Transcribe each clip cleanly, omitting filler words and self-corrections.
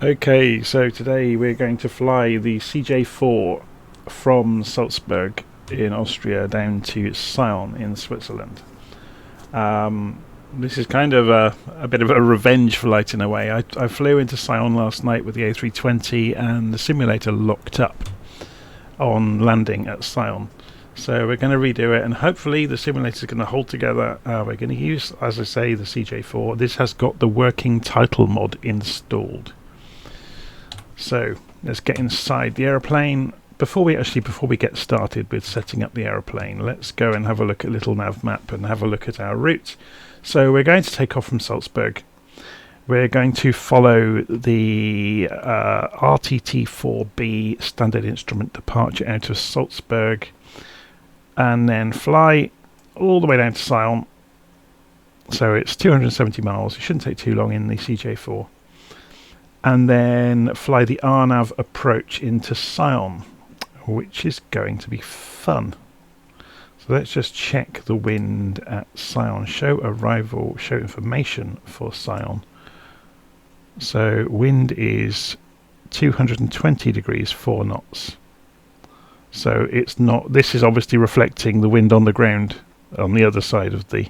Okay, so today we're going to fly the CJ4 from Salzburg in Austria down to Sion in Switzerland. This is kind of a bit of a revenge flight in a way. I flew into Sion last night with the A320 and the simulator locked up on landing at Sion. So we're going to redo it and hopefully the simulator is going to hold together. We're going to use, as I say, the CJ4. This has got the working title mod installed. So let's get inside the aeroplane. Before we get started with setting up the aeroplane, let's go and have a look at little nav map and have a look at our route. So we're going to take off from Salzburg. We're going to follow the RTT4B standard instrument departure out of Salzburg and then fly all the way down to Sion. So it's 270 miles. It shouldn't take too long in the CJ4. And then fly the RNAV approach into Sion, which is going to be fun. So let's just check the wind at Sion. Show arrival, show information for Sion. So wind is 220 degrees 4 knots. So it's not, this is obviously reflecting the wind on the ground on the other side of the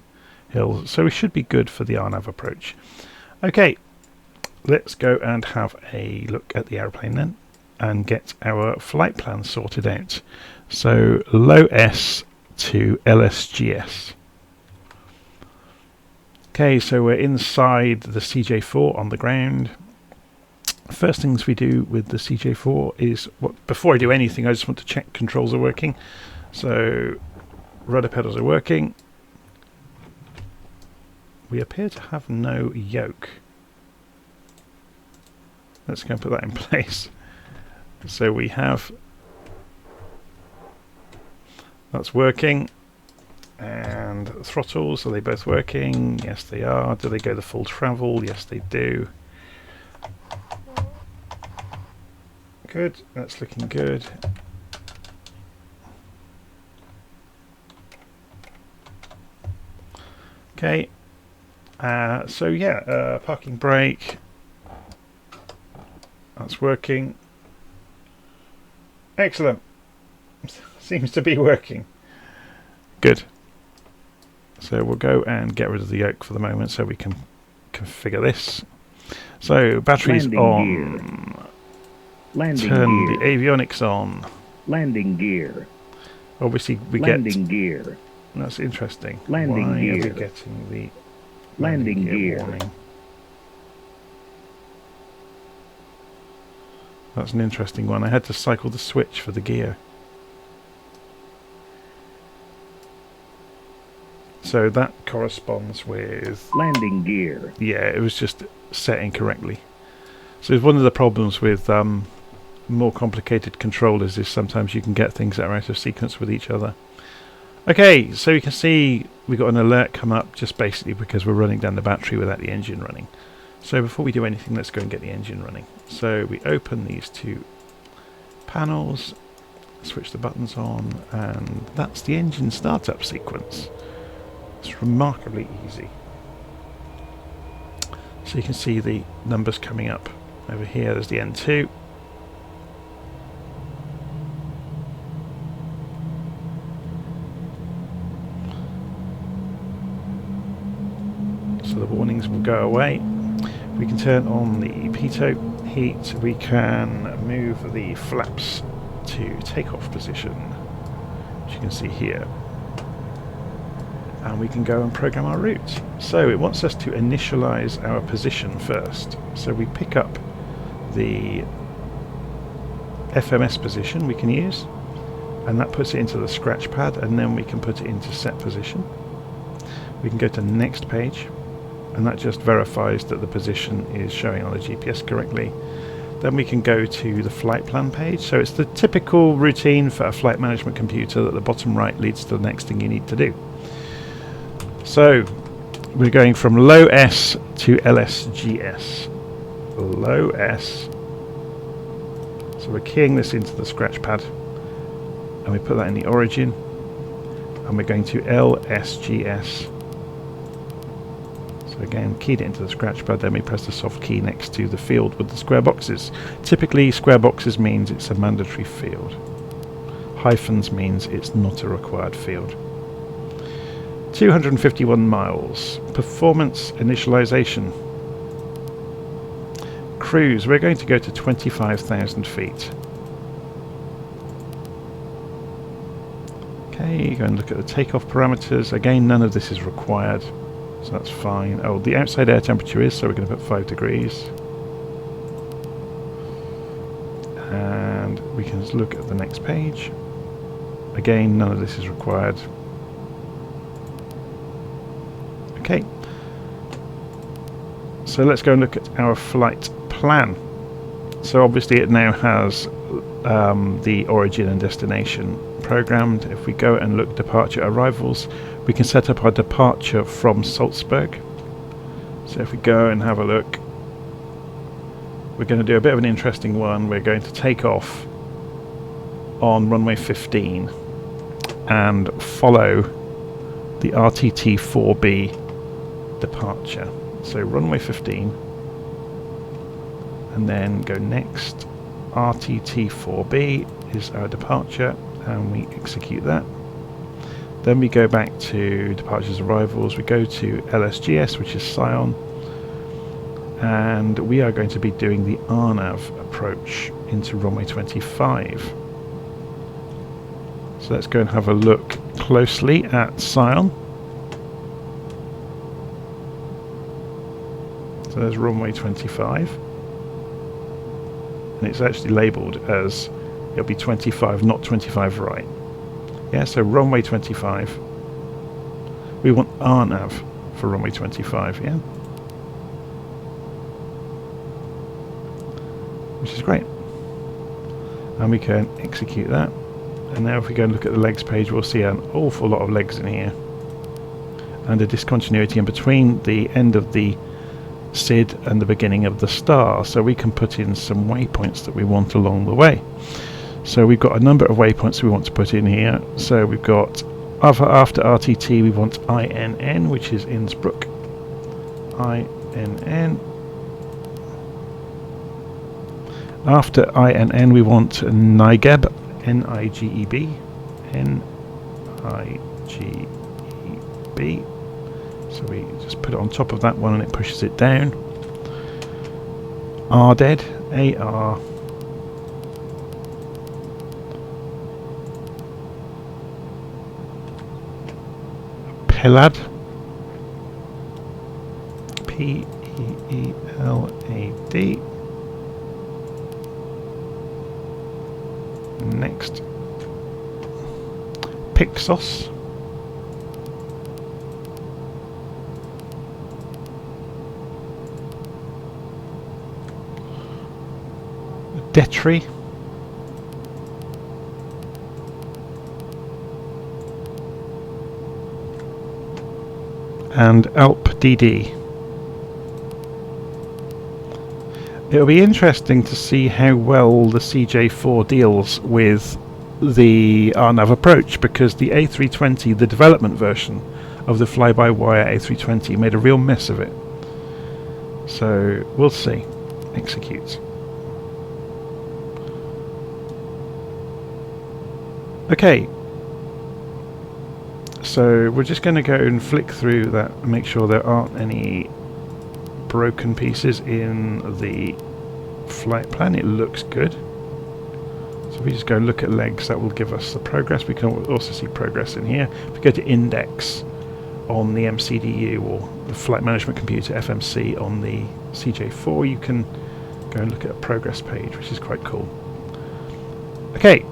hill. So we should be good for the RNAV approach. Okay. Let's go and have a look at the aeroplane then and get our flight plan sorted out. So low S to LSGS. Okay, so we're inside the CJ4 on the ground. First things we do with the CJ4 is, before I do anything, I just want to check controls are working. So rudder pedals are working. We appear to have no yoke. Let's go and put that in place. So we have, that's working, and throttles, are they both working? Yes they are. Do they go the full travel? Yes they do. Good, that's looking good. Okay, so yeah, parking brake. That's working. Excellent. Seems to be working. Good. So we'll go and get rid of the yoke for the moment so we can configure this. So batteries on. Turn the avionics on. Landing gear. Obviously we landing gear. That's interesting. Landing Why gear. are we getting the landing gear warning? That's an interesting one. I had to cycle the switch for the gear. So that corresponds with landing gear. Yeah, it was just set incorrectly. So one of the problems with more complicated controllers is sometimes you can get things that are out of sequence with each other. Okay, so you can see we got an alert come up just basically because we're running down the battery without the engine running. So before we do anything, let's go and get the engine running. So we open these two panels, switch the buttons on, and that's the engine startup sequence. It's remarkably easy. So you can see the numbers coming up. Over here there's the N2. So the warnings will go away. We can turn on the pitot heat, we can move the flaps to takeoff position, which you can see here, and we can go and program our route. So it wants us to initialize our position first, so we pick up the FMS position we can use, and that puts it into the scratch pad, and then we can put it into set position. We can go to next page, and that just verifies that the position is showing on the GPS correctly. Then we can go to the flight plan page. So it's the typical routine for a flight management computer that the bottom right leads to the next thing you need to do. So we're going from low S to LSGS. Low S. So we're keying this into the scratch pad and we put that in the origin, and we're going to LSGS. So So again, keyed it into the scratch pad, then we press the soft key next to the field with the square boxes. Typically square boxes means it's a mandatory field. Hyphens means it's not a required field. 251 miles. Performance initialization. Cruise, we're going to go to 25,000 feet. Okay, go and look at the takeoff parameters. Again, none of this is required, so that's fine. Oh, the outside air temperature is, so we're going to put 5 degrees. And we can just look at the next page. Again, none of this is required. Okay. So let's go and look at our flight plan. So obviously it now has the origin and destination programmed. If we go and look departure arrivals, we can set up our departure from Salzburg. So if we go and have a look, we're going to do a bit of an interesting one. We're going to take off on runway 15 and follow the RTT-4B departure. So runway 15 and then go next. RTT-4B is our departure and we execute that. Then we go back to departures arrivals, we go to LSGS, which is Sion, and we are going to be doing the RNAV approach into runway 25. So let's go and have a look closely at Sion. So there's runway 25, and it's actually labelled as it'll be 25, not 25 right. Yeah, so runway 25. We want RNAV for runway 25, yeah? Which is great. And we can execute that. And now if we go and look at the legs page, we'll see an awful lot of legs in here. And a discontinuity in between the end of the SID and the beginning of the star. So we can put in some waypoints that we want along the way. So we've got a number of waypoints we want to put in here. So we've got after RTT we want INN, which is Innsbruck. INN. After INN we want NIGEB, N-I-G-E-B. N-I-G-E-B. So we just put it on top of that one and it pushes it down. RDED, A-R. Pelad, P-E-E-L-A-D. Next, Pixos. Detri. And Alp DD. It'll be interesting to see how well the CJ4 deals with the RNAV approach, because the A320, the development version of the fly-by-wire A320, made a real mess of it. So we'll see. Execute. Okay. So we're just going to go and flick through that and make sure there aren't any broken pieces in the flight plan. It looks good. So if we just go look at legs, that will give us the progress. We can also see progress in here. If we go to index on the MCDU or the flight management computer FMC on the CJ4, you can go and look at a progress page, which is quite cool. Okay.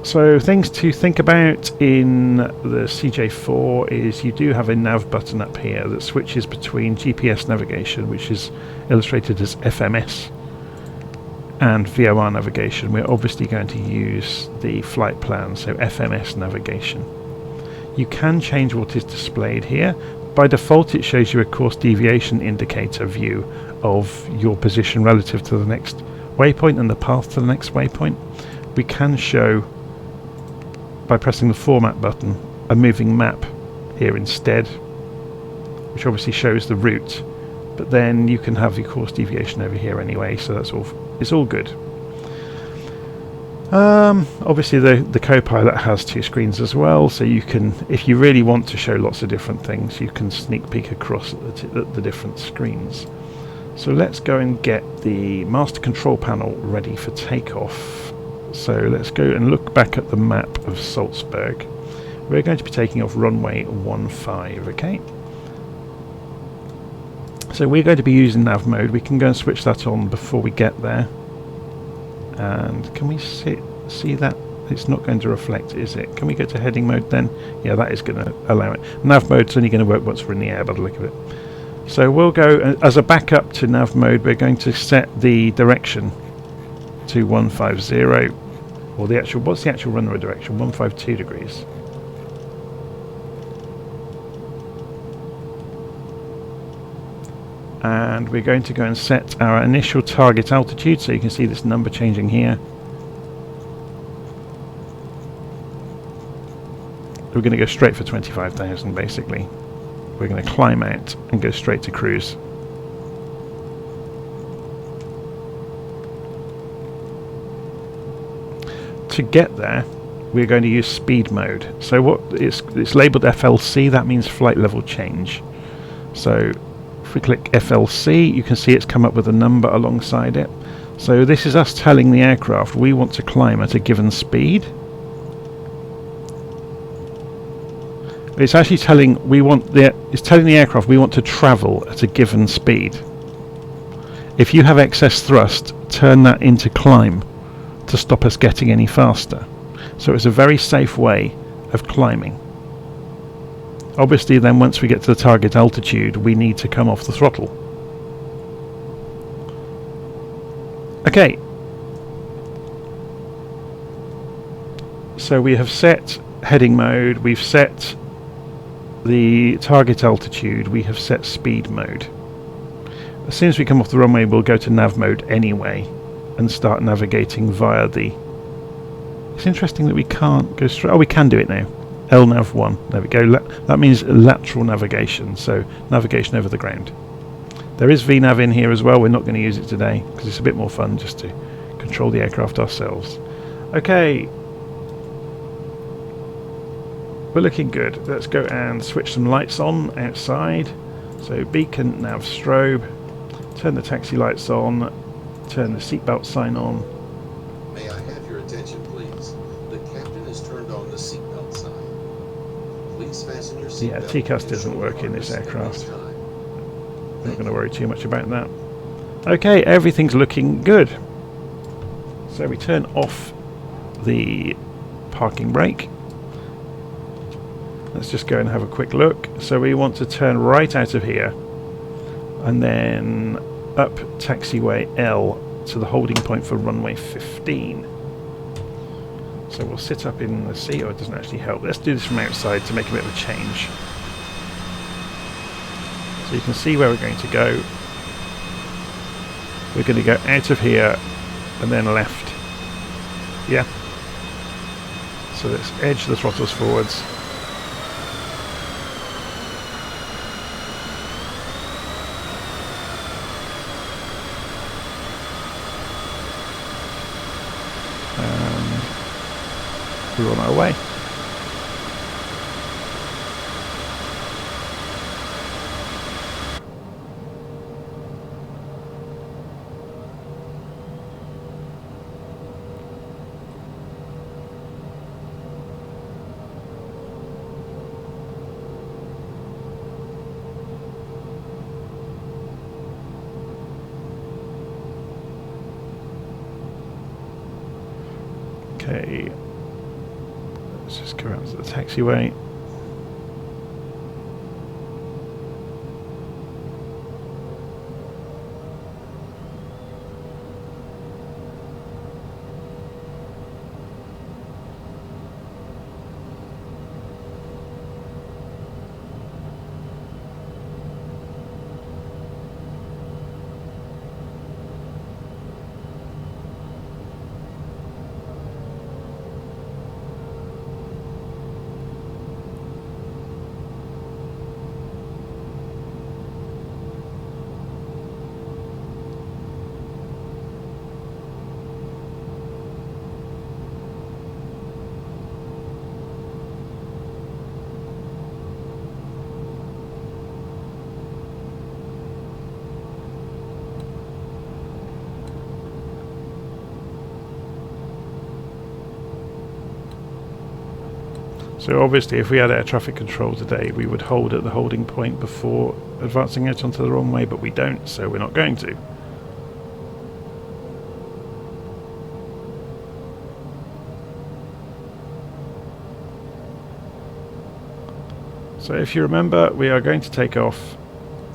So things to think about in the CJ4 is you do have a nav button up here that switches between GPS navigation, which is illustrated as FMS, and VOR navigation. We're obviously going to use the flight plan, so FMS navigation. You can change what is displayed here. By default it shows you a course deviation indicator view of your position relative to the next waypoint and the path to the next waypoint. We can show, by pressing the format button, a moving map here instead. which obviously shows the route, but then you can have your course deviation over here anyway, so that's all. It's all good. Obviously the co-pilot has 2 screens as well, so you can, if you really want to show lots of different things, you can sneak peek across at the different screens. So let's go and get the master control panel ready for takeoff. So let's go and look back at the map of Salzburg. We're going to be taking off runway 15, okay? So we're going to be using nav mode. We can go and switch that on before we get there. And can we see that? It's not going to reflect, is it? Can we go to heading mode then? Yeah, that is going to allow it. Nav mode's only going to work once we're in the air by the look of it. So we'll go, as a backup to nav mode, we're going to set the direction to 150, or the actual, what's the actual runway direction? 152 degrees. And we're going to go and set our initial target altitude, so you can see this number changing here. We're going to go straight for 25,000 basically. We're going to climb out and go straight to cruise. To get there, we're going to use speed mode. So what it's labelled FLC, that means flight level change. So if we click FLC, you can see it's come up with a number alongside it. So this is us telling the aircraft we want to climb at a given speed. It's actually telling it's telling the aircraft we want to travel at a given speed. If you have excess thrust, turn that into climb to stop us getting any faster. So it's a very safe way of climbing. Obviously then once we get to the target altitude, we need to come off the throttle. Okay. So we have set heading mode, we've set the target altitude, we have set speed mode. As soon as we come off the runway, we'll go to nav mode anyway and start navigating via the... It's interesting that we can't go straight... Oh, we can do it now. LNAV1. There we go. That means lateral navigation, so navigation over the ground. There is VNAV in here as well. We're not going to use it today because it's a bit more fun just to control the aircraft ourselves. Okay. We're looking good. Let's go and switch some lights on outside. So beacon, nav, strobe. Turn the taxi lights on. Turn the seatbelt sign on. May I have your attention, please? The captain has turned on the seatbelt sign. Please fasten your seatbelt. Yeah, TCAS doesn't work in this aircraft. I'm not going to worry too much about that. Okay, everything's looking good. So we turn off the parking brake. Let's just go and have a quick look. So we want to turn right out of here and then up taxiway L to the holding point for runway 15. So we'll sit up in the seat. Oh, it doesn't actually help. Let's do this from outside to make a bit of a change. So you can see where we're going to go. We're going to go out of here and then left. Yeah. So let's edge the throttles forwards. We're on our way. Okay. Let's just go out to the taxiway. So obviously if we had air traffic control today, we would hold at the holding point before advancing out onto the runway, but we don't, so we're not going to. So if you remember, we are going to take off.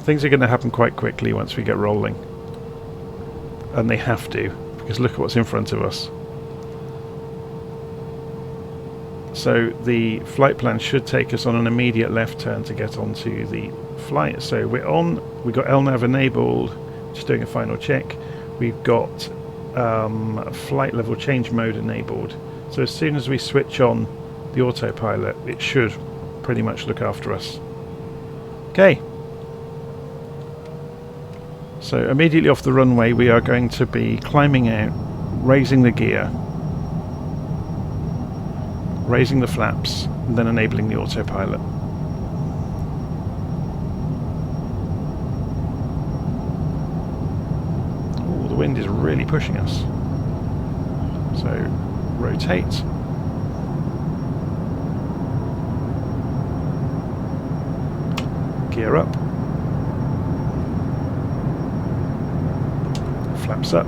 Things are going to happen quite quickly once we get rolling. And they have to, because look at what's in front of us. So the flight plan should take us on an immediate left turn to get onto the flight. So we're on, we've got LNAV enabled, just doing a final check. We've got flight level change mode enabled. So as soon as we switch on the autopilot, it should pretty much look after us. Okay. So immediately off the runway we are going to be climbing out, raising the gear, raising the flaps, and then enabling the autopilot. Oh, the wind is really pushing us. So rotate. Gear up. Flaps up.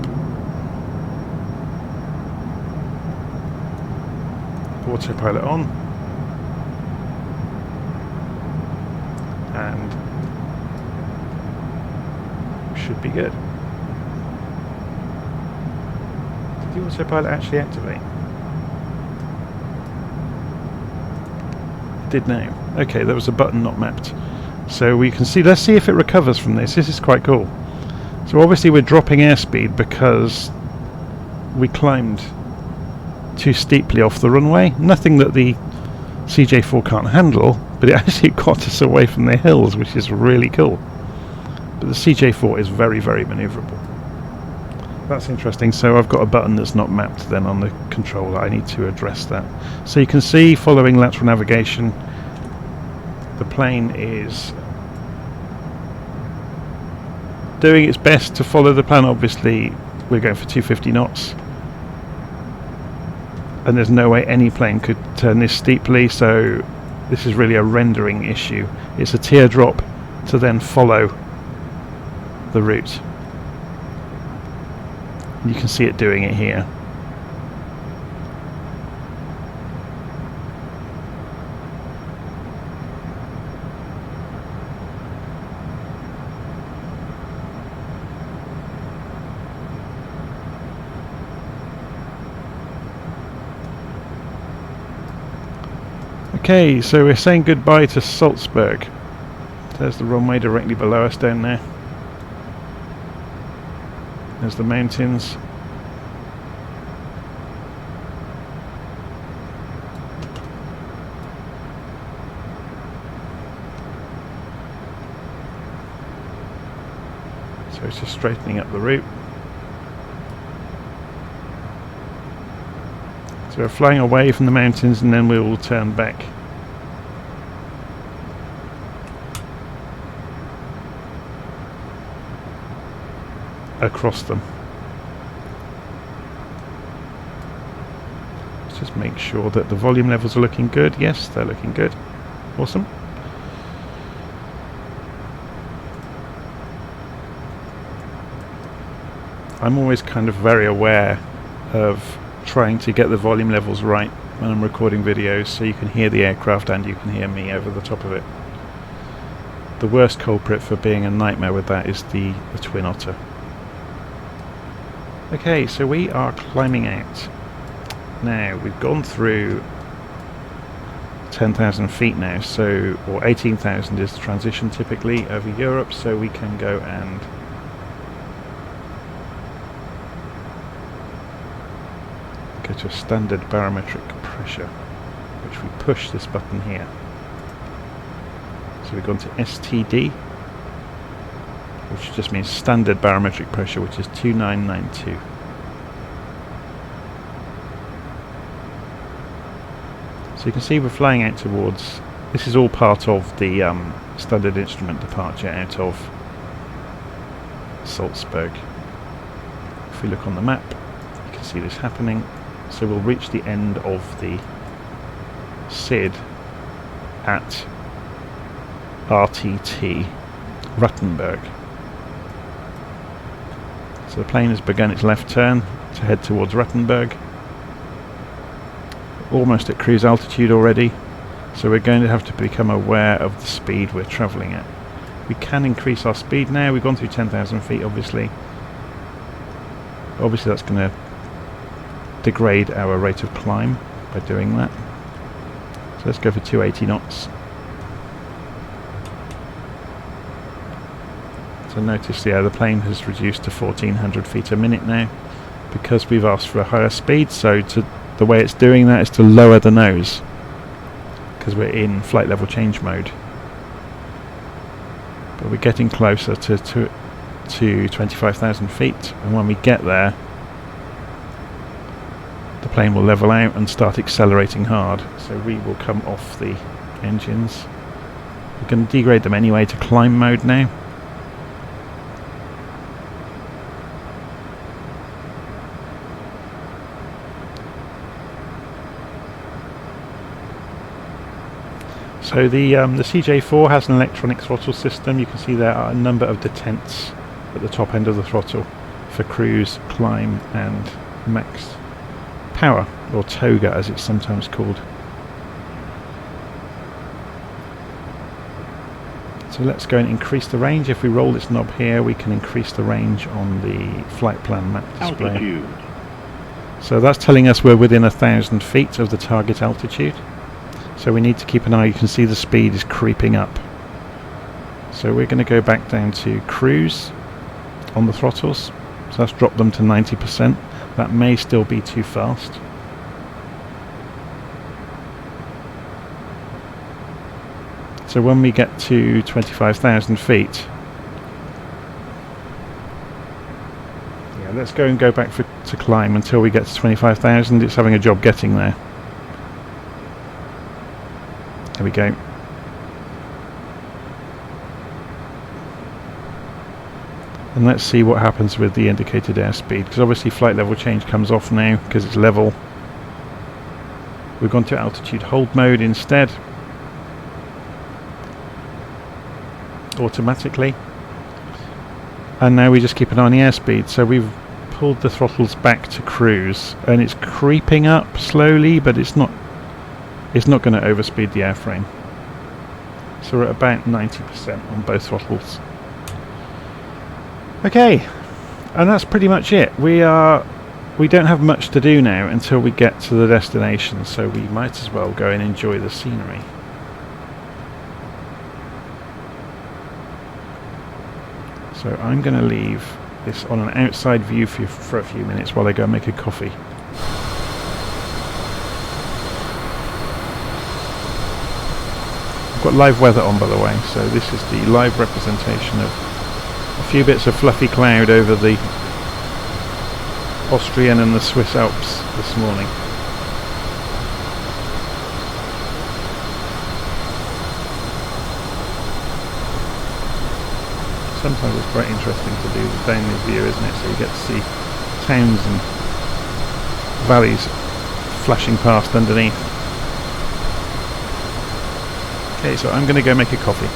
Autopilot on. And should be good. Did the autopilot actually activate? It did now. Okay, there was a button not mapped. So we can see, let's see if it recovers from this. This is quite cool. So obviously we're dropping airspeed because we climbed too steeply off the runway. Nothing that the CJ4 can't handle, but it actually got us away from the hills, which is really cool. But the CJ4 is very, very manoeuvrable. That's interesting. So I've got a button that's not mapped then on the controller. I need to address that. So you can see, following lateral navigation, the plane is doing its best to follow the plan. Obviously we're going for 250 knots and there's no way any plane could turn this steeply, so this is really a rendering issue. It's a teardrop to then follow the route. You can see it doing it here. Okay, so we're saying goodbye to Salzburg. There's the runway directly below us down there. There's the mountains. So it's just straightening up the route. So we're flying away from the mountains and then we will turn back. Across them. Let's just make sure that the volume levels are looking good. Yes, they're looking good. Awesome. I'm always kind of very aware of trying to get the volume levels right when I'm recording videos, so you can hear the aircraft and you can hear me over the top of it. The worst culprit for being a nightmare with that is the Twin Otter. Okay, so we are climbing out. Now, we've gone through 10,000 feet now, so, or 18,000 is the transition typically over Europe, so we can go and go to a standard barometric pressure, which we push this button here. So we've gone to STD, which just means standard barometric pressure, which is 2992. So you can see we're flying out towards, this is all part of the standard instrument departure out of Salzburg. If we look on the map, you can see this happening. So we'll reach the end of the SID at RTT Ruttenberg. So the plane has begun its left turn to head towards Ruttenberg. Almost at cruise altitude already, so we're going to have to become aware of the speed we're travelling at. We can increase our speed now. We've gone through 10,000 feet, obviously. Obviously that's going to degrade our rate of climb by doing that. So let's go for 280 knots. So notice, yeah, the plane has reduced to 1400 feet a minute now because we've asked for a higher speed. So the way it's doing that is to lower the nose because we're in flight level change mode. But we're getting closer to 25,000 feet, and when we get there the plane will level out and start accelerating hard. So we will come off the engines. We can degrade them anyway to climb mode now. So the CJ4 has an electronic throttle system. You can see there are a number of detents at the top end of the throttle for cruise, climb and max power, or toga as it's sometimes called. So let's go and increase the range. If we roll this knob here, we can increase the range on the flight plan map display. Altitude. So that's telling us we're within 1,000 feet of the target altitude. So we need to keep an eye. You can see the speed is creeping up. So we're going to go back down to cruise on the throttles. So let's drop them to 90%. That may still be too fast. So when we get to 25,000 feet, yeah, let's go and go back to climb until we get to 25,000. It's having a job getting there. There we go. And let's see what happens with the indicated airspeed, because obviously flight level change comes off now because it's level. We've gone to altitude hold mode instead, automatically, and now we just keep an eye on the airspeed. So we've pulled the throttles back to cruise and it's creeping up slowly, but it's not going to overspeed the airframe. So we're at about 90% on both throttles. Okay, and that's pretty much it. We don't have much to do now until we get to the destination, so we might as well go and enjoy the scenery. So I'm going to leave this on an outside view for a few minutes while I go and make a coffee. I've got live weather on, by the way, so this is the live representation of a few bits of fluffy cloud over the Austrian and the Swiss Alps this morning. Sometimes it's quite interesting to do the downward view, isn't it? So you get to see towns and valleys flashing past underneath. Okay, so I'm going to go make a coffee.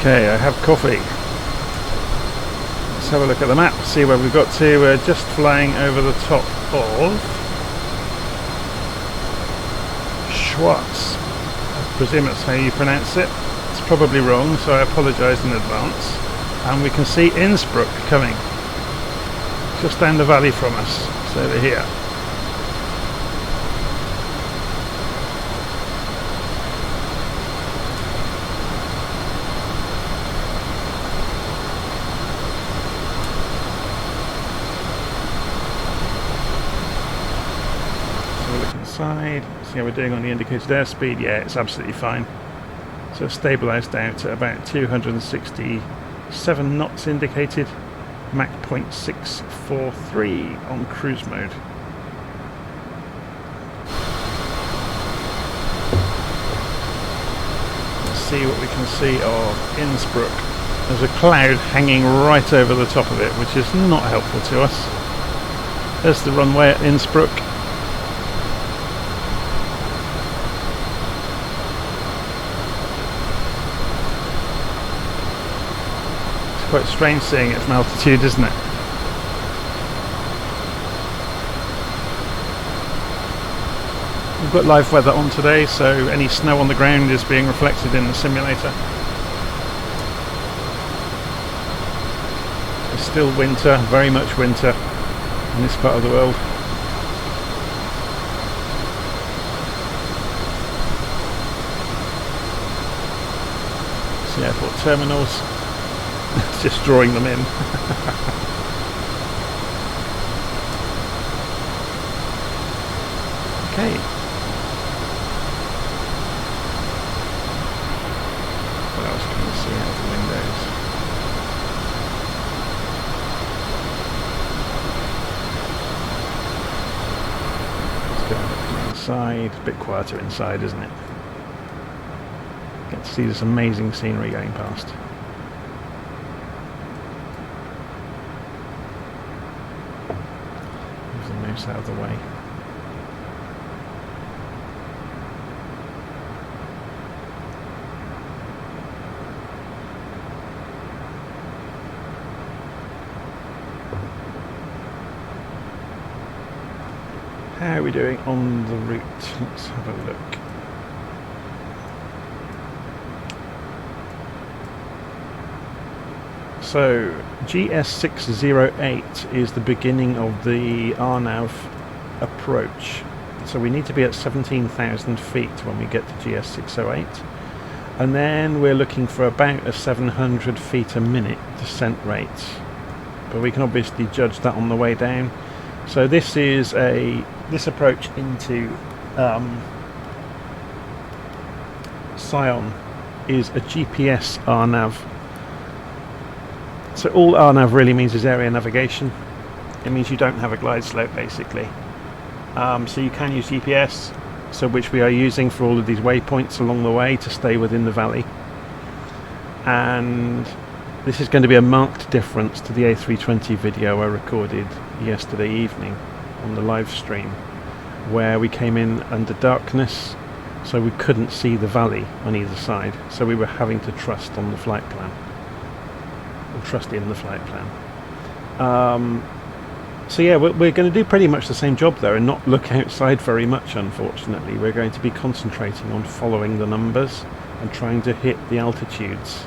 Okay, I have coffee. Let's have a look at the map, see where we've got to. We're just flying over the top of Schwarz. I presume that's how you pronounce it. It's probably wrong, so I apologise in advance. And we can see Innsbruck coming just down the valley from us. It's over here. Side, see how we're doing on the indicated airspeed. Yeah, it's absolutely fine. So stabilised out at about 267 knots indicated, Mach 0.643 on cruise mode. Let's see what we can see of Innsbruck. There's a cloud hanging right over the top of it, which is not helpful to us. There's the runway at Innsbruck. Quite strange seeing it from altitude, isn't it? We've got live weather on today, so any snow on the ground is being reflected in the simulator. It's still winter, very much winter in this part of the world. It's the airport terminals. It's just drawing them in. Okay. What else can we see out the windows? Let's go inside. A bit quieter inside, isn't it? Get to see this amazing scenery going past. Out of the way. How are we doing on the route? Let's have a look. So GS608 is the beginning of the RNAV approach. So we need to be at 17,000 feet when we get to GS608. And then we're looking for about a 700 feet a minute descent rate. But we can obviously judge that on the way down. So this is this approach into Sion is a GPS RNAV. So all RNAV really means is area navigation. It means you don't have a glide slope basically. So you can use GPS, so which we are using for all of these waypoints along the way to stay within the valley. And this is going to be a marked difference to the A320 video I recorded yesterday evening on the live stream, where we came in under darkness, so we couldn't see the valley on either side. So we were having to trust on the flight plan. Trust in the flight plan. So yeah, we're going to do pretty much the same job there and not look outside very much, unfortunately. We're going to be concentrating on following the numbers and trying to hit the altitudes.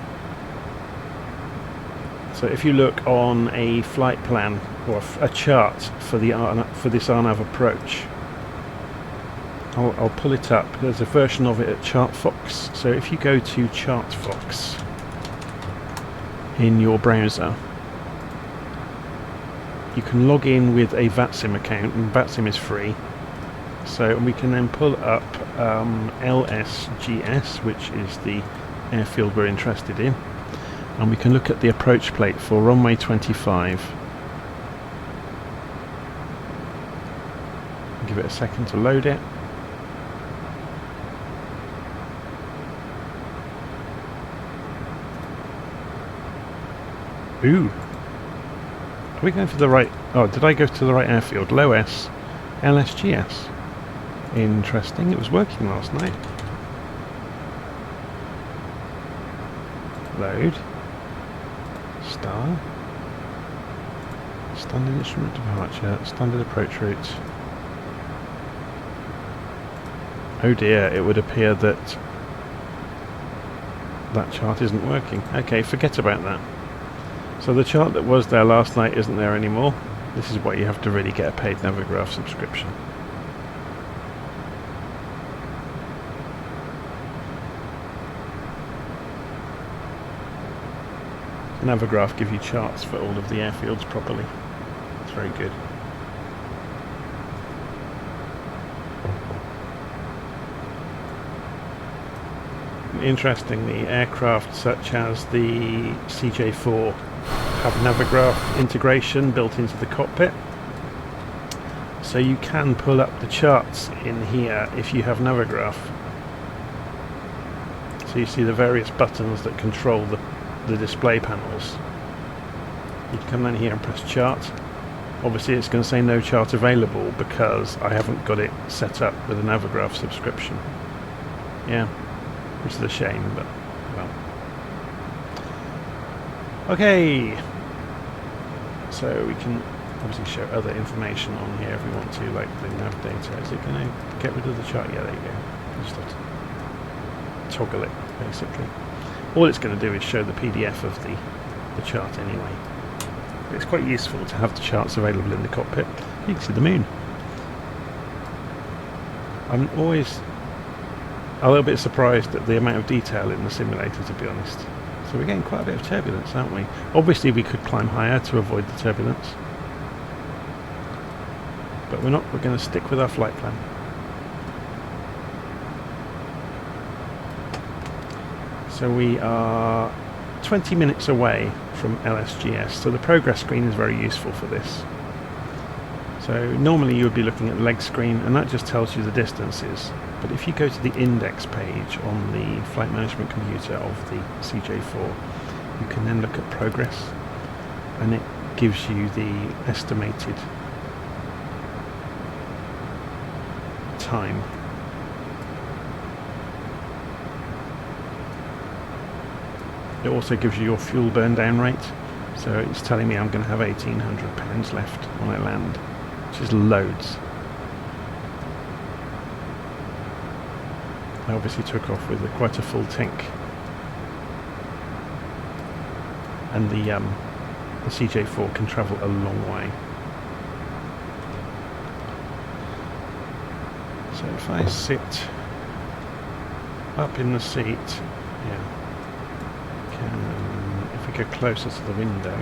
So if you look on a flight plan or a chart for this RNAV approach, I'll pull it up. There's a version of it at ChartFox. So if you go to ChartFox in your browser, you can log in with a VATSIM account, and VATSIM is free. So we can then pull up LSGS, which is the airfield we're interested in, and we can look at the approach plate for runway 25. Give it a second to load it. Ooh. Are we going for the right... Oh, did I go to the right airfield? Low S, LSGS. Interesting. It was working last night. load. Star. Standard instrument departure. Standard approach route. Oh dear, it would appear that that chart isn't working. Okay, forget about that. So the chart that was there last night isn't there anymore. This is what you have to really get a paid Navigraph subscription. Navigraph give you charts for all of the airfields properly. It's very good. Interestingly, aircraft such as the CJ4 have Navigraph integration built into the cockpit, so you can pull up the charts in here if you have Navigraph. So you see the various buttons that control the display panels. You can come down here and press chart. Obviously it's going to say no chart available because I haven't got it set up with a Navigraph subscription. Yeah, which is a shame, but well. Okay, so we can obviously show other information on here if we want to, like the nav data. Is it going to get rid of the chart? Yeah, there you go. You just have to toggle it, basically. All it's going to do is show the PDF of the chart anyway. But it's quite useful to have the charts available in the cockpit. You can see the moon. I'm always a little bit surprised at the amount of detail in the simulator, to be honest. So we're getting quite a bit of turbulence, aren't we? Obviously we could climb higher to avoid the turbulence, but we're not. We're going to stick with our flight plan. So we are 20 minutes away from LSGS, so the progress screen is very useful for this. So normally you would be looking at the leg screen and that just tells you the distances, but if you go to the index page on the flight management computer of the CJ4, you can then look at progress and it gives you the estimated time. It also gives you your fuel burn down rate, so it's telling me I'm going to have £1,800 left when I land, which is loads. I obviously took off with quite a full tank, and the CJ4 can travel a long way. So if I sit up in the seat, yeah. If we go closer to the window,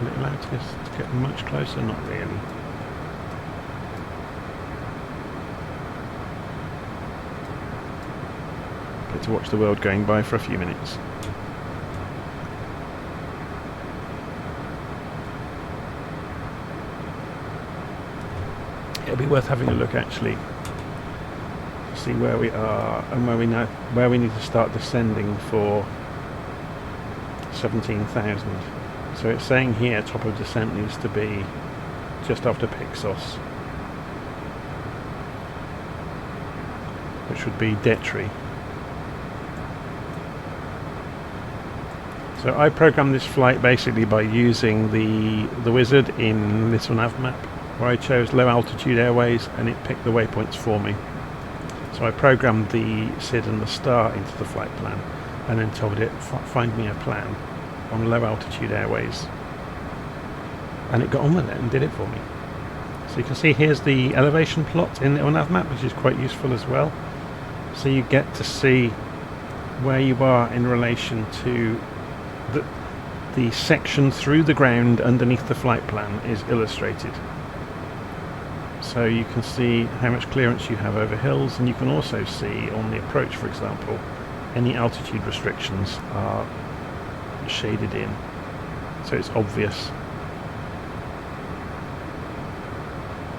will it allow us to get much closer? Not really. Get to watch the world going by for a few minutes. It'll be worth having a look actually to see where we are and where we need to start descending for 17,000. So it's saying here top of descent needs to be just after Pixos, which would be Detry. So I programmed this flight basically by using the wizard in Little Nav Map, where I chose low altitude airways and it picked the waypoints for me. So I programmed the SID and the star into the flight plan and then told it find me a plan on low altitude airways, and it got on with it and did it for me. So you can see here's the elevation plot in Little Nav Map, which is quite useful as well. So you get to see where you are in relation to the section through the ground underneath the flight plan is illustrated. So you can see how much clearance you have over hills, and you can also see on the approach, for example, any altitude restrictions are shaded in, so it's obvious.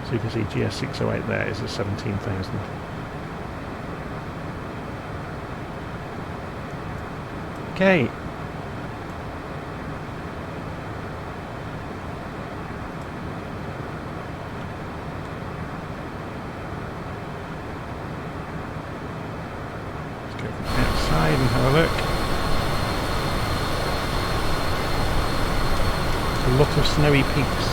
So you can see GS608 there is at 17,000. Okay. Let's go from outside and have a look. snowy peaks.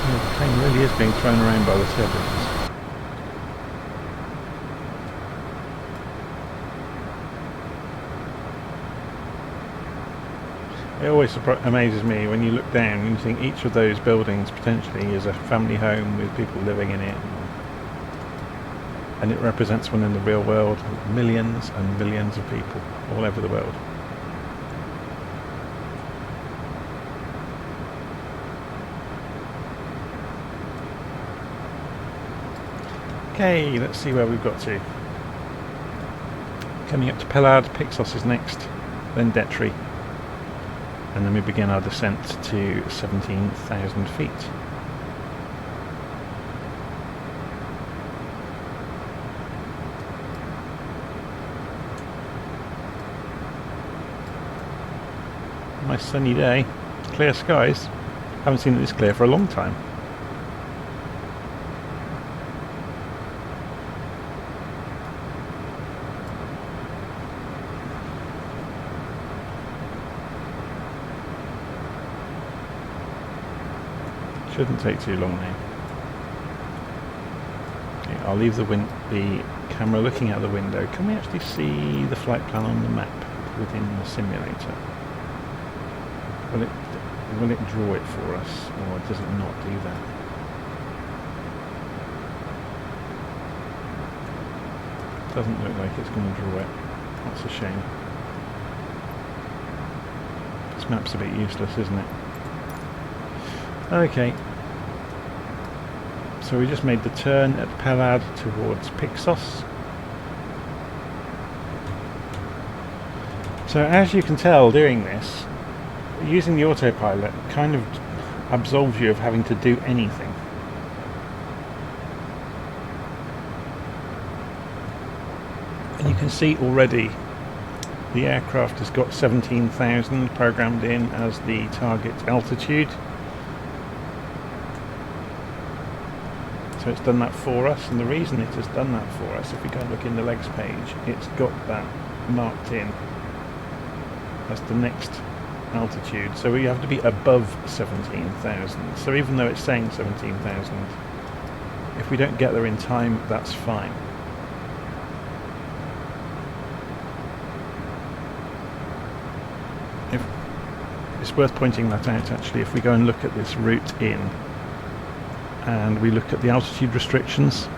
The plane really is being thrown around by the turbulence. It always amazes me when you look down and you think each of those buildings potentially is a family home with people living in it, and it represents one in the real world with millions and millions of people all over the world. Okay, let's see where we've got to. Coming up to Pellard, Pixos is next, then Detry, and then we begin our descent to 17,000 feet. Nice sunny day, clear skies. Haven't seen it this clear for a long time. Shouldn't take too long now. Okay, I'll leave the camera looking out the window. Can we actually see the flight plan on the map within the simulator? Will it draw it for us, or does it not do that? Doesn't look like it's going to draw it. That's a shame. This map's a bit useless, isn't it? Okay, so we just made the turn at Pellard towards Pixos. So as you can tell doing this, using the autopilot kind of absolves you of having to do anything. And you can see already the aircraft has got 17,000 programmed in as the target altitude. So it's done that for us, and the reason it has done that for us, if we go and look in the legs page, it's got that marked in as the next altitude. So we have to be above 17,000. So even though it's saying 17,000, if we don't get there in time, that's fine. It's worth pointing that out actually. If we go and look at this route in, and we look at the altitude restrictions,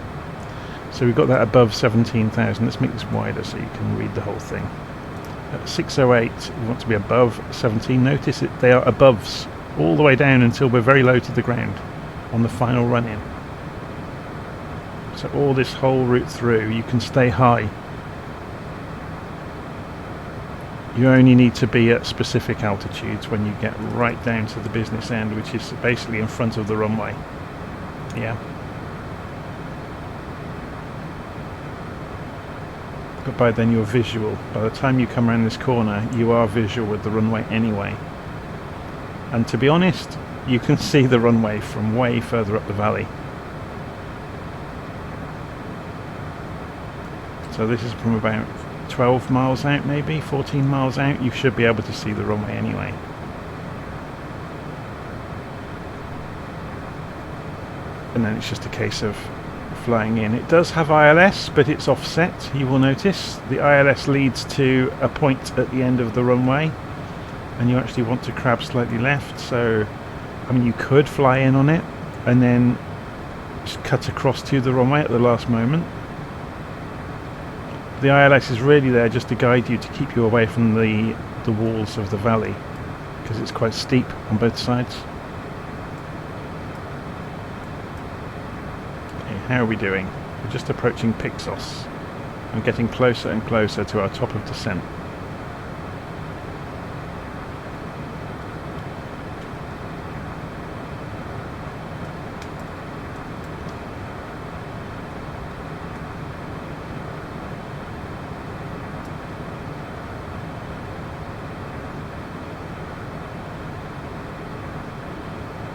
so we've got that above 17,000. Let's make this wider so you can read the whole thing. At 608 we want to be above 17. Notice that they are aboves all the way down until we're very low to the ground on the final run in. So all this whole route through you can stay high. You only need to be at specific altitudes when you get right down to the business end, which is basically in front of the runway. Yeah. But by then you're visual. By the time you come around this corner, you are visual with the runway anyway. And to be honest, you can see the runway from way further up the valley. So this is from about 12 miles out, maybe 14 miles out. You should be able to see the runway anyway. And then it's just a case of flying in. It does have ILS, but it's offset. You will notice the ILS leads to a point at the end of the runway, and you actually want to crab slightly left. So I mean, you could fly in on it and then just cut across to the runway at the last moment. The ILS is really there just to guide you, to keep you away from the walls of the valley, because it's quite steep on both sides. Okay, how are we doing? We're just approaching Pixos. and getting closer and closer to our top of descent.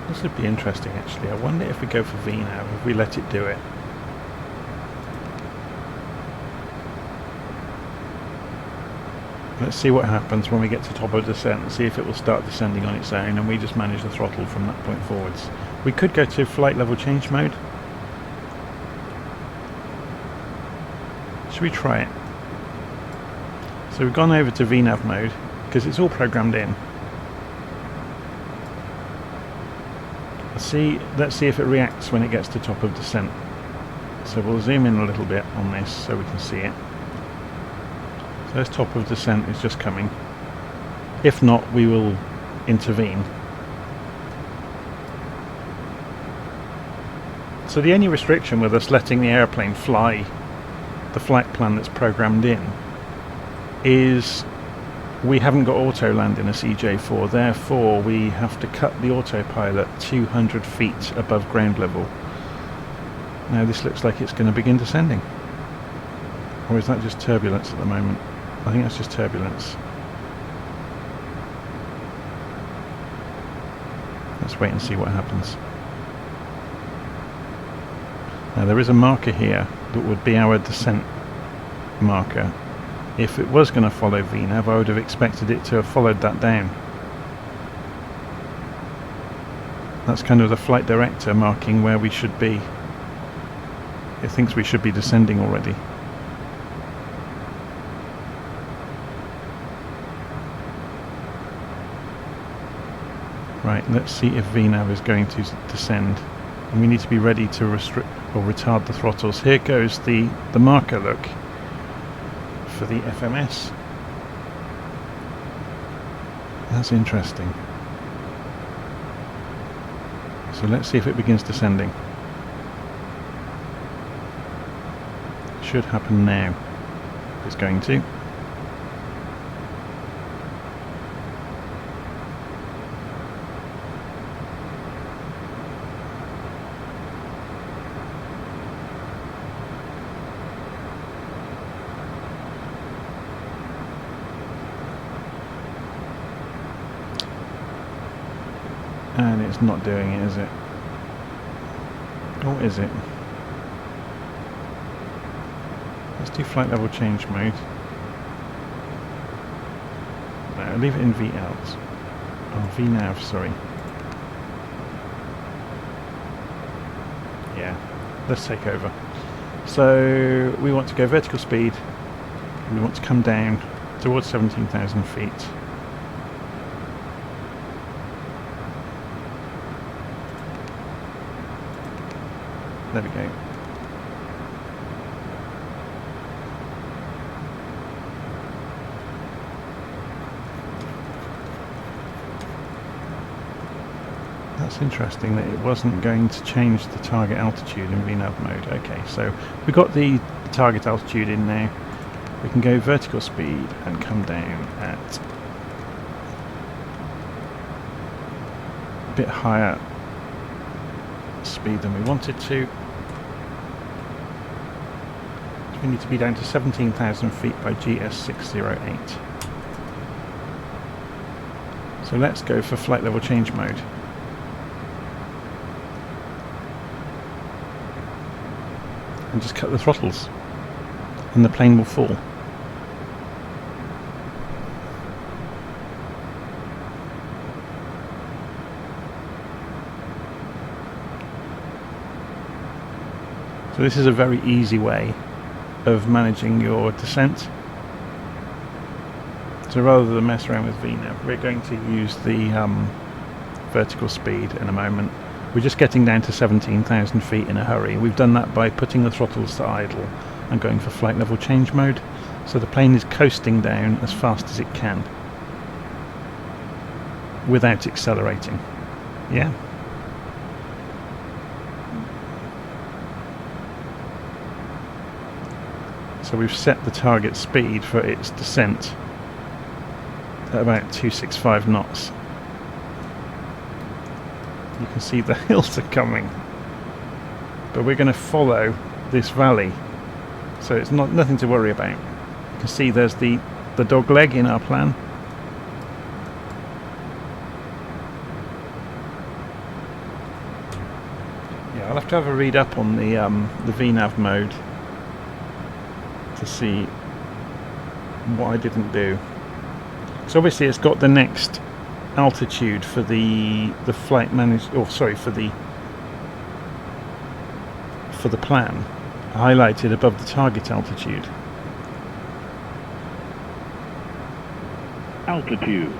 This would be interesting actually. I wonder if we go for VNAV, if we let it do it. Let's see what happens when we get to top of descent and see if it will start descending on its own and we just manage the throttle from that point forwards. We could go to flight level change mode. Should we try it? So we've gone over to VNAV mode because it's all programmed in. Let's see if it reacts when it gets to top of descent. So we'll zoom in a little bit on this so we can see it. So this top of descent is just coming. If not, we will intervene. So the only restriction with us letting the airplane fly the flight plan that's programmed in is we haven't got auto land in a CJ4, therefore we have to cut the autopilot 200 feet above ground level. Now this looks like it's going to begin descending. Or is that just turbulence at the moment? I think that's just turbulence. Let's wait and see what happens. Now there is a marker here that would be our descent marker. If it was going to follow VNAV, I would have expected it to have followed that down. That's kind of the flight director marking where we should be. It thinks we should be descending already. Right, let's see if VNAV is going to descend. And we need to be ready to restrict or retard the throttles. Here goes the marker, look, for the FMS. That's interesting. So let's see if it begins descending. Should happen now. It's going to. And it's not doing it, is it? Or is it? Let's do flight level change mode. No, leave it in VLs. Oh, VNAV, sorry. Yeah, let's take over. So we want to go vertical speed. We want to come down towards 17,000 feet. There we go. That's interesting that it wasn't going to change the target altitude in VNAV mode. Okay, so we've got the target altitude in now. We can go vertical speed and come down at a bit higher speed than we wanted to. We need to be down to 17,000 feet by GS608. So let's go for flight level change mode. And just cut the throttles and the plane will fall. So this is a very easy way of managing your descent. So rather than mess around with VNAV, we're going to use the vertical speed in a moment. We're just getting down to 17,000 feet in a hurry. We've done that by putting the throttles to idle and going for flight level change mode. So the plane is coasting down as fast as it can without accelerating. Yeah. So we've set the target speed for its descent at about 265 knots. You can see the hills are coming, but we're going to follow this valley, so it's nothing to worry about. You can see there's the dog leg in our plan. Yeah, I'll have to have a read up on the VNAV mode to see what I didn't do. So obviously it's got the next altitude for the flight for the plan highlighted above the target altitude. Altitude.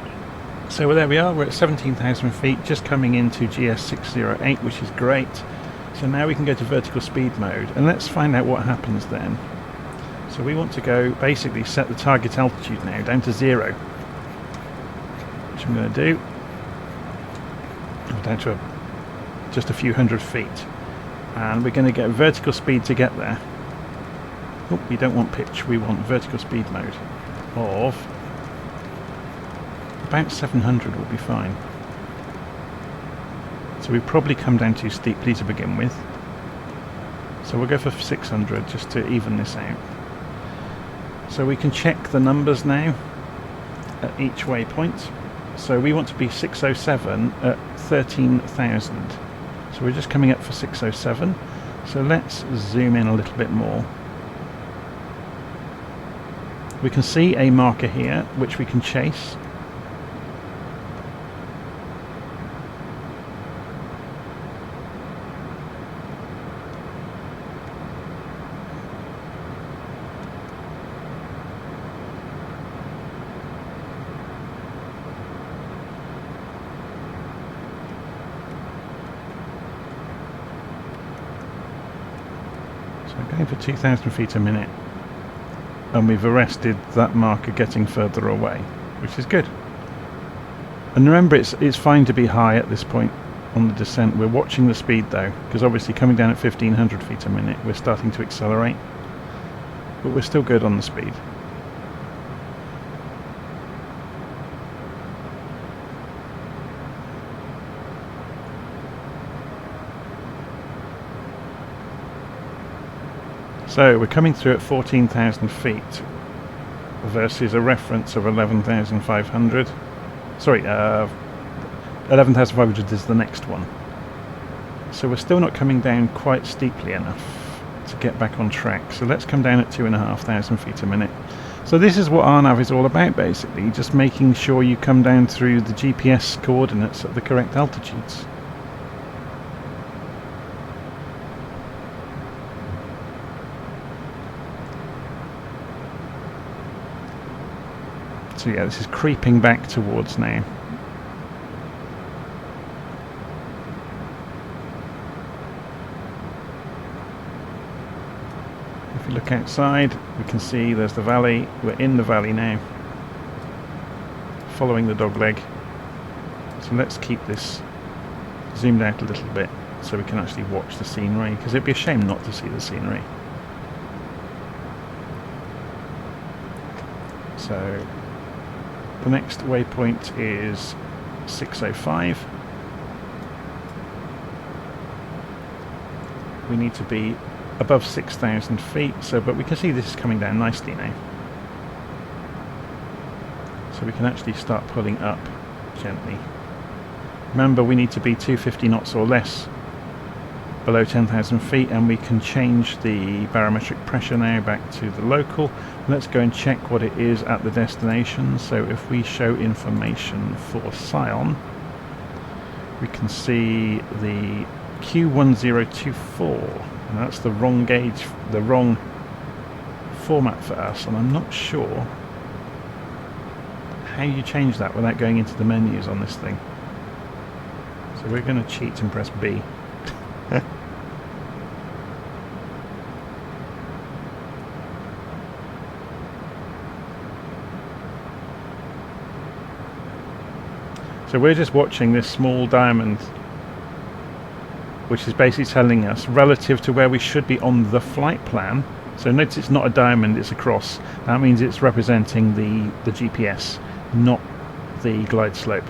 So there we are, we're at 17,000 feet, just coming into GS608, which is great. So now we can go to vertical speed mode, and let's find out what happens then. So we want to go, basically set the target altitude now down to 0, which I'm going to do. Down to just a few hundred feet. And we're going to get vertical speed to get there. Oh, we don't want pitch, we want vertical speed mode of about 700 will be fine. So we've probably come down too steeply to begin with. So we'll go for 600 just to even this out. So we can check the numbers now at each waypoint. So we want to be 607 at 13,000. So we're just coming up for 607. So let's zoom in a little bit more. We can see a marker here which we can chase. Going for 2,000 feet a minute, and we've arrested that marker getting further away, which is good. And remember, it's fine to be high at this point on the descent. We're watching the speed though, because obviously coming down at 1,500 feet a minute we're starting to accelerate, but we're still good on the speed. So we're coming through at 14,000 feet versus a reference of 11,500. Sorry, 11,500 is the next one. So we're still not coming down quite steeply enough to get back on track. So let's come down at 2,500 feet a minute. So this is what RNAV is all about, basically, just making sure you come down through the GPS coordinates at the correct altitudes. So yeah, this is creeping back towards now. If you look outside, we can see there's the valley. We're in the valley now, following the dogleg. So let's keep this zoomed out a little bit so we can actually watch the scenery, because it'd be a shame not to see the scenery. So the next waypoint is 605. We need to be above 6,000 feet, but we can see this is coming down nicely now. So we can actually start pulling up gently. Remember, we need to be 250 knots or less below 10,000 feet, and we can change the barometric pressure now back to the local. Let's go and check what it is at the destination. So if we show information for Sion, we can see the Q1024, and that's the wrong gauge, the wrong format for us, and I'm not sure how you change that without going into the menus on this thing. So we're going to cheat and press B. So we're just watching this small diamond, which is basically telling us relative to where we should be on the flight plan. So notice it's not a diamond, it's a cross. That means it's representing the GPS, not the glide slope.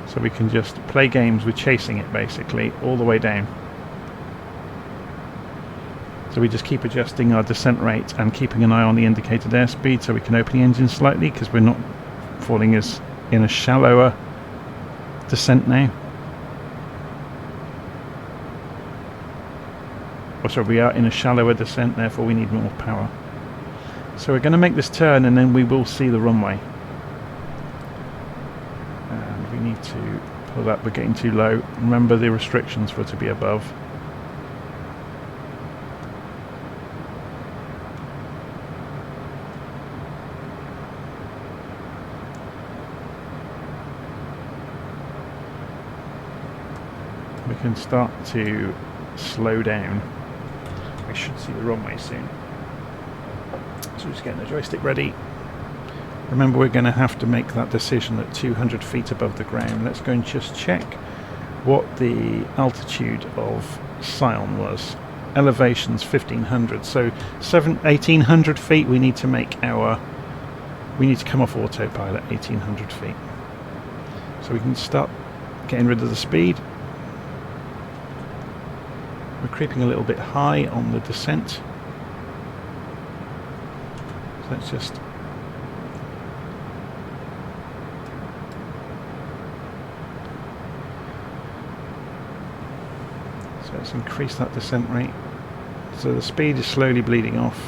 So we can just play games with chasing it basically all the way down. So we just keep adjusting our descent rate and keeping an eye on the indicated airspeed so we can open the engine slightly because we're not falling as in a shallower descent now. Or sorry, we are in a shallower descent, therefore we need more power. So we're going to make this turn and then we will see the runway. And we need to pull up, we're getting too low. Remember the restrictions for it to be above. We can start to slow down. We should see the runway soon. So just getting the joystick ready. Remember, we're going to have to make that decision at 200 feet above the ground. Let's go and just check what the altitude of Sion was. Elevation's 1500, so 1800 feet we need to make our... We need to come off autopilot 1800 feet. So we can start getting rid of the speed. We're creeping a little bit high on the descent. So let's just... So let's increase that descent rate. So the speed is slowly bleeding off.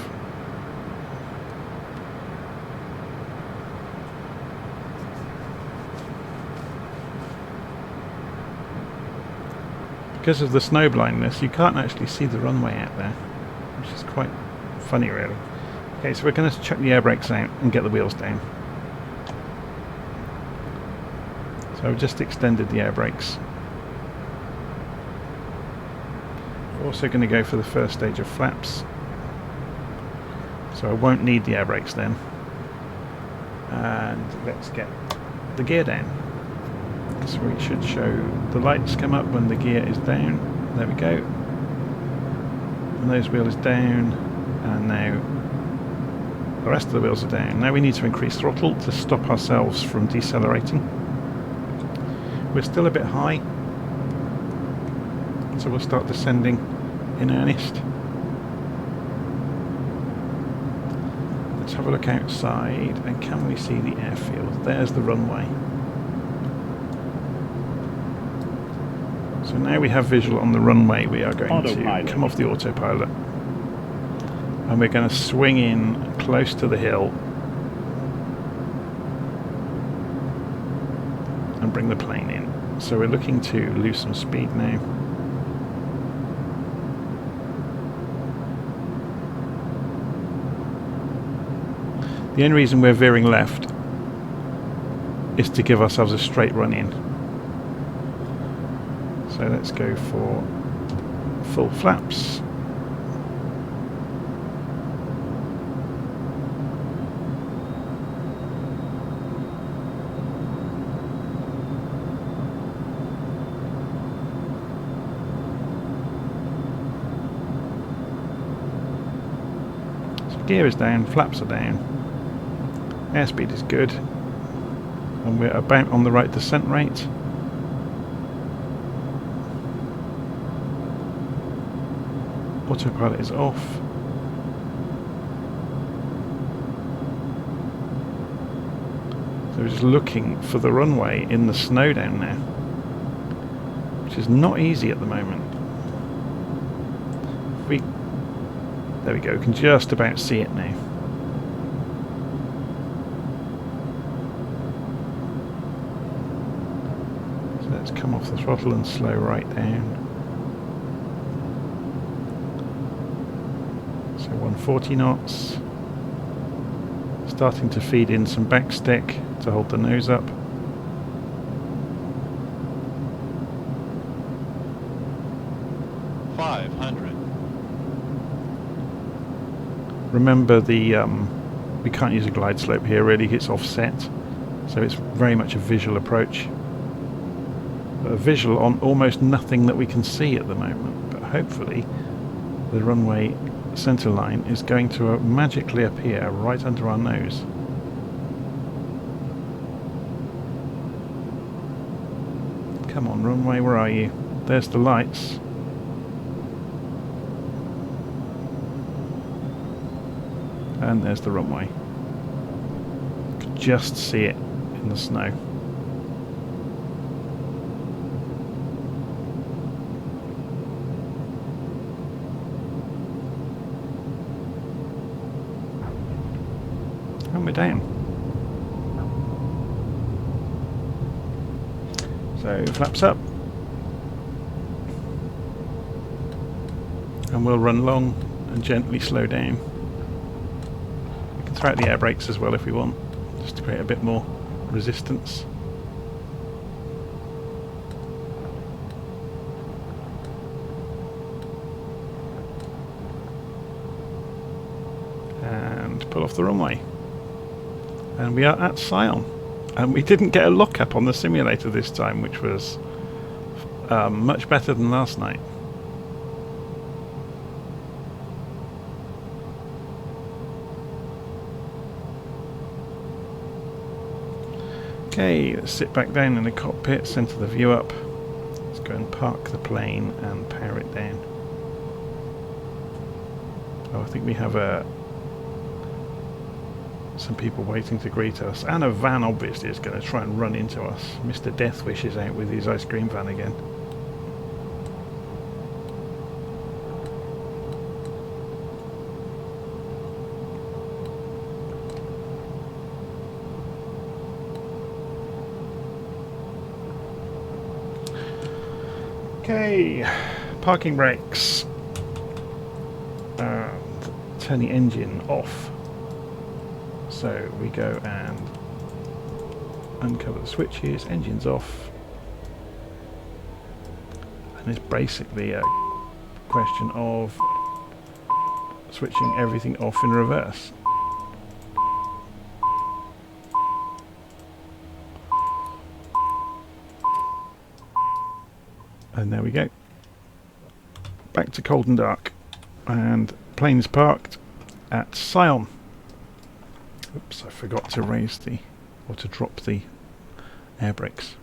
Because of the snow blindness, you can't actually see the runway out there, which is quite funny really. Okay, so we're going to chuck the air brakes out and get the wheels down. So I've just extended the air brakes. We're also going to go for the first stage of flaps. So I won't need the air brakes then. And let's get the gear down. So we should show the lights come up when the gear is down. There we go. And those wheels down, and now the rest of the wheels are down. Now we need to increase throttle to stop ourselves from decelerating. We're still a bit high, so we'll start descending in earnest. Let's have a look outside, and can we see the airfield? There's the runway. So now we have visual on the runway. We are going to come off the autopilot and we're going to swing in close to the hill and bring the plane in. So we're looking to lose some speed now. The only reason we're veering left is to give ourselves a straight run in. So let's go for full flaps. So gear is down, flaps are down, airspeed is good, and we're about on the right descent rate. Autopilot is off. So we're just looking for the runway in the snow down there, which is not easy at the moment. There we go, we can just about see it now. So let's come off the throttle and slow right down. 140 knots, starting to feed in some backstick to hold the nose up. Remember the we can't use a glide slope here really, it's offset, So it's very much a visual approach. A visual on almost nothing that we can see at the moment, but hopefully the runway centre line is going to magically appear right under our nose. Come on, runway, where are you? There's the lights. And there's the runway. Could just see it in the snow. And we're down. So flaps up. And we'll run long and gently slow down. We can throw out the air brakes as well if we want, just to create a bit more resistance. And pull off the runway. And we are at Sion. And we didn't get a lock-up on the simulator this time, which was much better than last night. Okay, let's sit back down in the cockpit, centre the view up. Let's go and park the plane and power it down. Oh, I think we have some people waiting to greet us, and a van obviously is going to try and run into us. Mr. Deathwish is out with his ice cream van again. Okay, parking brakes. Turn the engine off. So we go and uncover the switches, engine's off. And it's basically a question of switching everything off in reverse. And there we go. Back to cold and dark. And plane's parked at Sion. Oops, I forgot to raise or to drop the air brakes.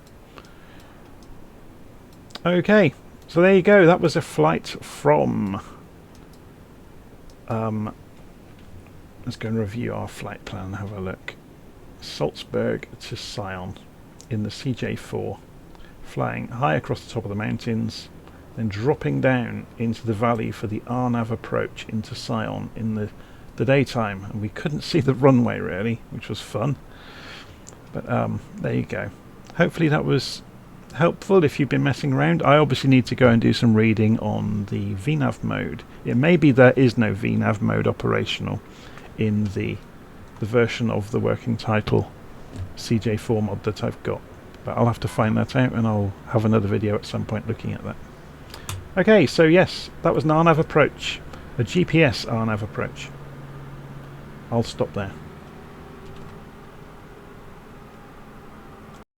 Okay, so there you go. That was a flight from... let's go and review our flight plan and have a look. Salzburg to Sion in the CJ4. Flying high across the top of the mountains, then dropping down into the valley for the RNAV approach into Sion in the daytime, and we couldn't see the runway really, which was fun. But there you go. Hopefully that was helpful if you've been messing around. I obviously need to go and do some reading on the VNAV mode. It may be there is no VNAV mode operational in the version of the working title CJ4 mod that I've got. But I'll have to find that out, and I'll have another video at some point looking at that. Okay, so yes, that was an RNAV approach, a GPS RNAV approach. I'll stop there.